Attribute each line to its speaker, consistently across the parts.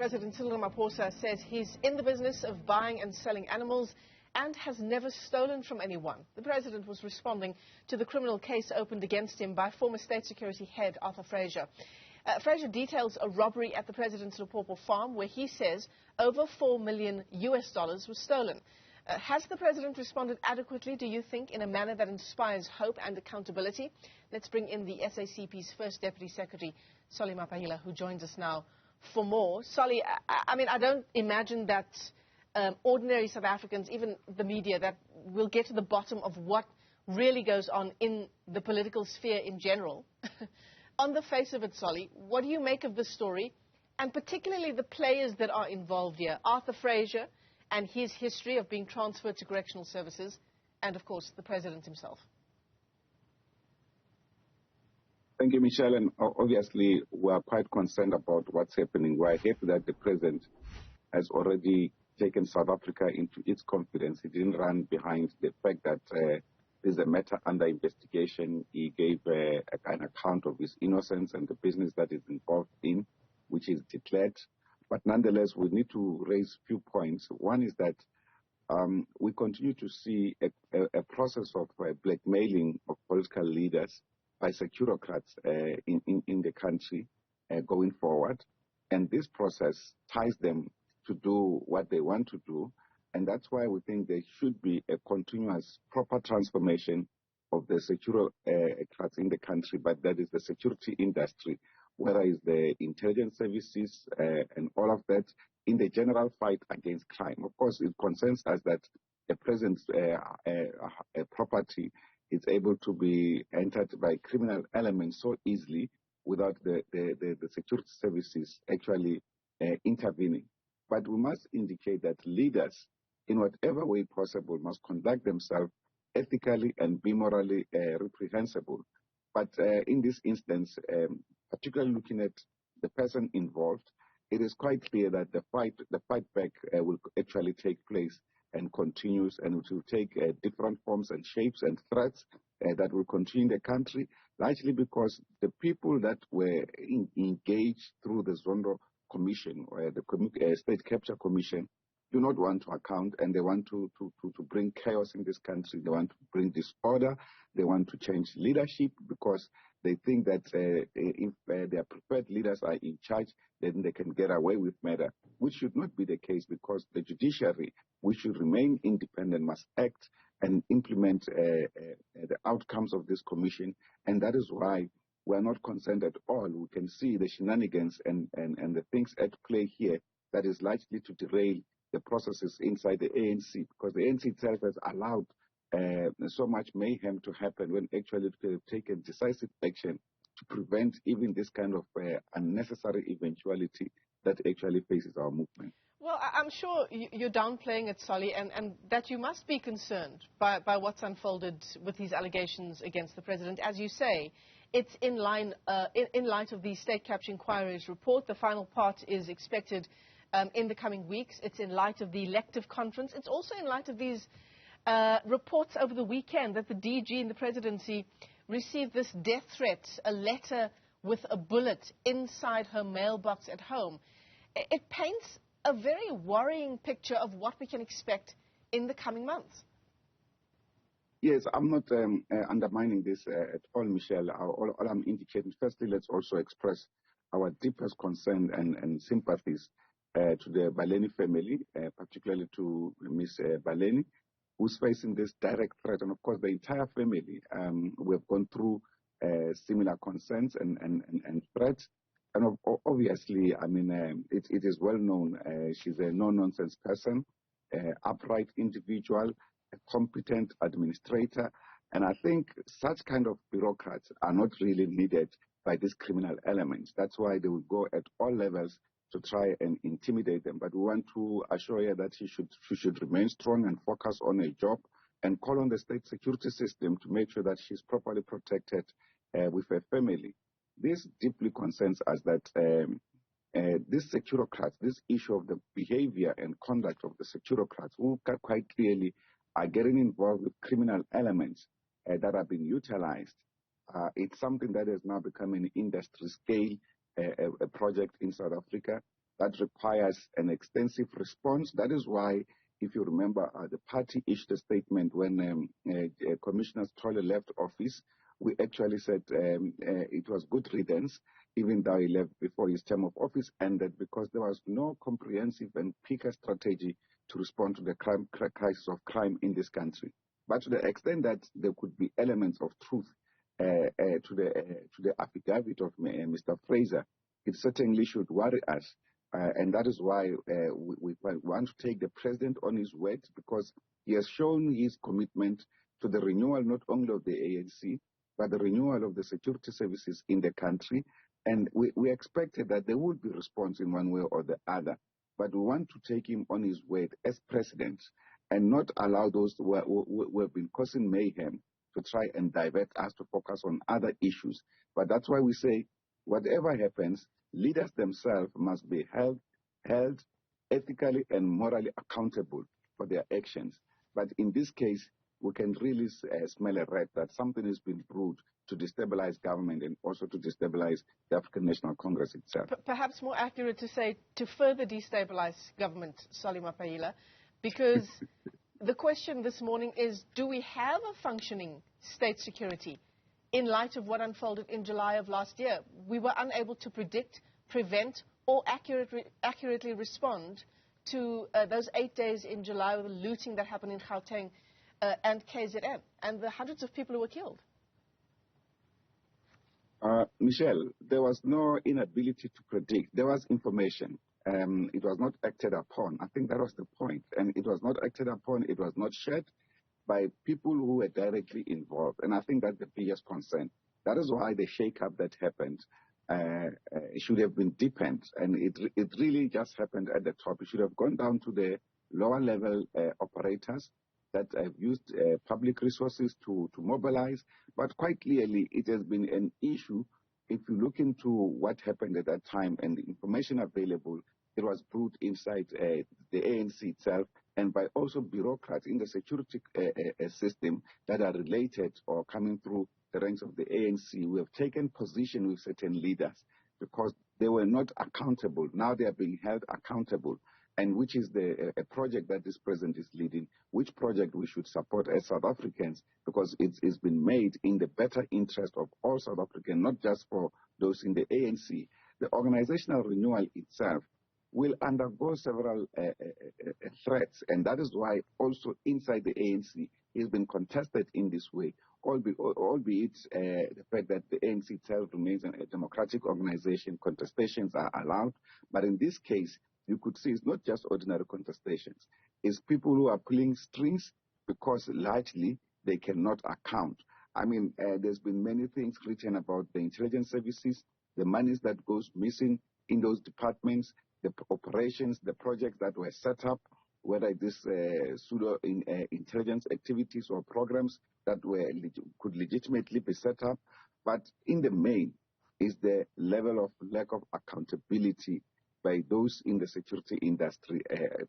Speaker 1: President Cyril Ramaphosa says he's in the business of buying and selling animals and has never stolen from anyone. The president was responding to the criminal case opened against him by former State Security head Fraser. Fraser details a robbery at the president's Limpopo farm where he says over $4 million was stolen. Has the president responded adequately, do you think, in a manner that inspires hope and accountability? Let's bring in the SACP's first Deputy Secretary, Solly Mapaila, who joins us now for more. Solly, I mean, I don't imagine that ordinary South Africans, even the media, that will get to the bottom of what really goes on in the political sphere in general. On the face of it, Solly, what do you make of this story, and particularly the players that are involved here? Fraser and his history of being transferred to correctional services, and, of course, the president himself.
Speaker 2: Thank you, Michelle. And obviously, we are quite concerned about what's happening. We are happy that the president has already taken South Africa into its confidence. He didn't run behind the fact that there's a matter under investigation. He gave an account of his innocence and the business that is involved in, which is declared. But nonetheless, we need to raise a few points. One is that we continue to see a process of blackmailing of political leaders by securocrats in the country going forward. And this process ties them to do what they want to do. And that's why we think there should be a continuous, proper transformation of the securocrats in the country, but that is the security industry, whether it's the intelligence services and all of that, in the general fight against crime. Of course, it concerns us that the president's property is able to be entered by criminal elements so easily without the security services actually intervening. But we must indicate that leaders, in whatever way possible, must conduct themselves ethically and be morally reprehensible. But in this instance, particularly looking at the person involved, it is quite clear that the fight back will actually take place and continues, and it will take different forms and shapes and threats that will continue in the country, largely because the people that were engaged through the Zondo Commission or the State Capture Commission do not want to account, and they want to bring chaos in this country. They want to bring disorder. They want to change leadership because they think that if their preferred leaders are in charge, then they can get away with murder, which should not be the case, because the judiciary, which should remain independent, must act and implement the outcomes of this commission. And that is why we are not concerned at all. We can see the shenanigans and the things at play here that is likely to derail the processes inside the ANC, because the ANC itself has allowed so much mayhem to happen when actually it could have taken decisive action to prevent even this kind of unnecessary eventuality that actually faces our movement.
Speaker 1: Well, I'm sure you're downplaying it, Solly, and that you must be concerned by what's unfolded with these allegations against the president. As you say, it's in light of the State Capture Inquiry's report. The final part is expected in the coming weeks. It's in light of the elective conference. It's also in light of these reports over the weekend that the DG in the presidency received this death threat, a letter with a bullet inside her mailbox at home. It paints a very worrying picture of what we can expect in the coming months.
Speaker 2: Yes, I'm not undermining this at all, Michelle. All I'm indicating, firstly, let's also express our deepest concern and sympathies to the Balleni family, particularly to Ms. Balleni, who's facing this direct threat, and of course the entire family. We have gone through similar concerns and threats. And obviously, I mean, it is well known. She's a no-nonsense person, upright individual, a competent administrator. And I think such kind of bureaucrats are not really needed by these criminal elements. That's why they will go at all levels to try and intimidate them. But we want to assure her that she should remain strong and focus on her job and call on the state security system to make sure that she's properly protected with her family. This deeply concerns us that these securocrats, this issue of the behavior and conduct of the securocrats, who quite clearly are getting involved with criminal elements that are being utilized. It's something that has now become an industry scale a project in South Africa. that requires an extensive response. That is why, if you remember, the party issued a statement when Commissioner Trolle left office. We actually said it was good riddance, even though he left before his term of office ended, because there was no comprehensive and quicker strategy to respond to the crisis of crime in this country. But to the extent that there could be elements of truth to the affidavit of Mr. Fraser, it certainly should worry us. And that is why we want to take the president on his word, because he has shown his commitment to the renewal not only of the ANC, but the renewal of the security services in the country. And we expected that there would be response in one way or the other. But we want to take him on his word as president and not allow those who have been causing mayhem to try and divert us to focus on other issues. But that's why we say, whatever happens, leaders themselves must be held ethically and morally accountable for their actions. But in this case, we can really smell a rat that something has been brewed to destabilize government and also to destabilize the African National Congress itself.
Speaker 1: Perhaps more accurate to say to further destabilize government, Sally Mapaila, because the question this morning is, do we have a functioning state security in light of what unfolded in July of last year? We were unable to predict, prevent, or accurately respond to those 8 days in July with the looting that happened in Gauteng and KZN, and the hundreds of people who were killed.
Speaker 2: Michelle, there was no inability to predict. There was information. It was not acted upon. I think that was the point. And it was not acted upon. It was not shared by people who were directly involved. And I think that's the biggest concern. That is why the shake-up that happened should have been deepened. And it really just happened at the top. It should have gone down to the lower level operators that have used public resources to mobilize. But quite clearly, it has been an issue. If you look into what happened at that time and the information available, it was brewed inside the ANC itself and by also bureaucrats in the security system that are related or coming through the ranks of the ANC. We have taken position with certain leaders because they were not accountable. Now they are being held accountable. And which is a project that this president is leading, which project we should support as South Africans, because it's been made in the better interest of all South Africans, not just for those in the ANC. The organizational renewal itself will undergo several threats, and that is why also inside the ANC it has been contested in this way, albeit the fact that the ANC itself remains a democratic organization, contestations are allowed, but in this case, you could see it's not just ordinary contestations. It's people who are pulling strings because largely they cannot account. I mean, there's been many things written about the intelligence services, the monies that goes missing in those departments, the operations, the projects that were set up, whether this pseudo intelligence activities or programs that could legitimately be set up. But in the main is the level of lack of accountability by those in the security industry,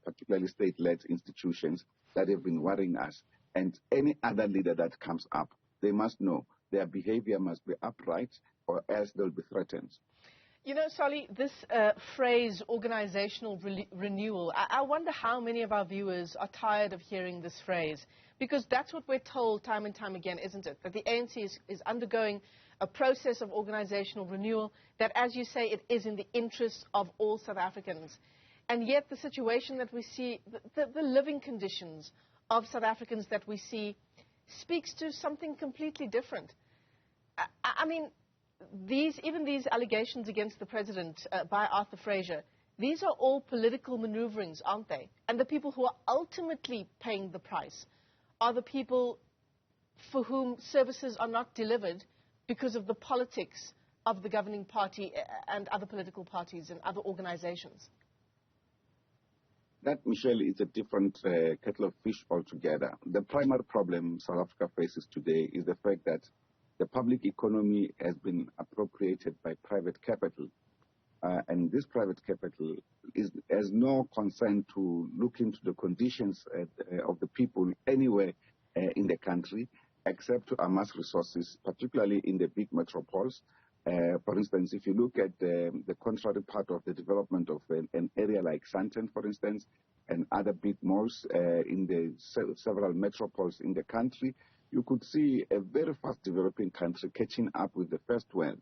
Speaker 2: particularly state-led institutions that have been worrying us. And any other leader that comes up, they must know their behavior must be upright or else they'll be threatened.
Speaker 1: You know, Sally, this phrase, organizational renewal, I wonder how many of our viewers are tired of hearing this phrase, because that's what we're told time and time again, isn't it? That the ANC is undergoing a process of organizational renewal, that, as you say, it is in the interests of all South Africans. And yet the situation that we see, the living conditions of South Africans that we see, speaks to something completely different. I mean, even these allegations against the president by Arthur Fraser, these are all political maneuverings, aren't they? And the people who are ultimately paying the price are the people for whom services are not delivered because of the politics of the governing party and other political parties and other organizations.
Speaker 2: That, Michelle, is a different kettle of fish altogether. The primary problem South Africa faces today is the fact that the public economy has been appropriated by private capital. And this private capital has no concern to look into the conditions of the people anywhere in the country, except to amass resources, particularly in the big metropoles, For instance, if you look at the contrary part of the development of an area like Sandton, for instance, and other big malls in the several metropoles in the country, you could see a very fast developing country catching up with the first world,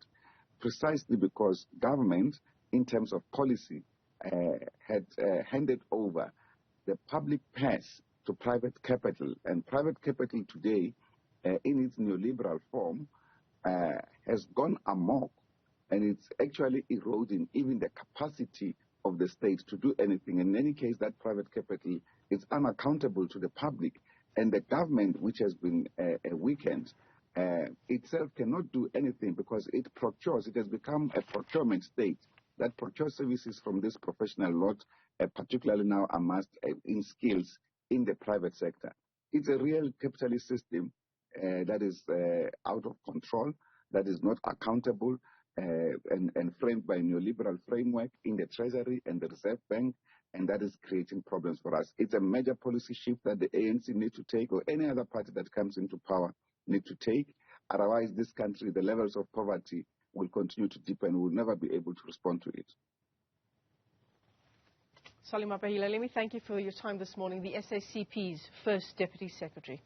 Speaker 2: precisely because government, in terms of policy, had handed over the public purse to private capital. And private capital today, in its neoliberal form, has gone amok, and it's actually eroding even the capacity of the state to do anything. In any case, that private capital is unaccountable to the public, and the government, which has been weakened, itself cannot do anything because it procures. It has become a procurement state that procures services from this professional lot, particularly now amassed in skills in the private sector. It's a real capitalist system that is out of control, that is not accountable, and framed by a neoliberal framework in the Treasury and the Reserve Bank, and that is creating problems for us. It's a major policy shift that the ANC need to take, or any other party that comes into power need to take. Otherwise, this country, the levels of poverty will continue to deepen. We will never be able to respond to it.
Speaker 1: Mapaila, let me thank you for your time this morning, the SACP's first Deputy Secretary.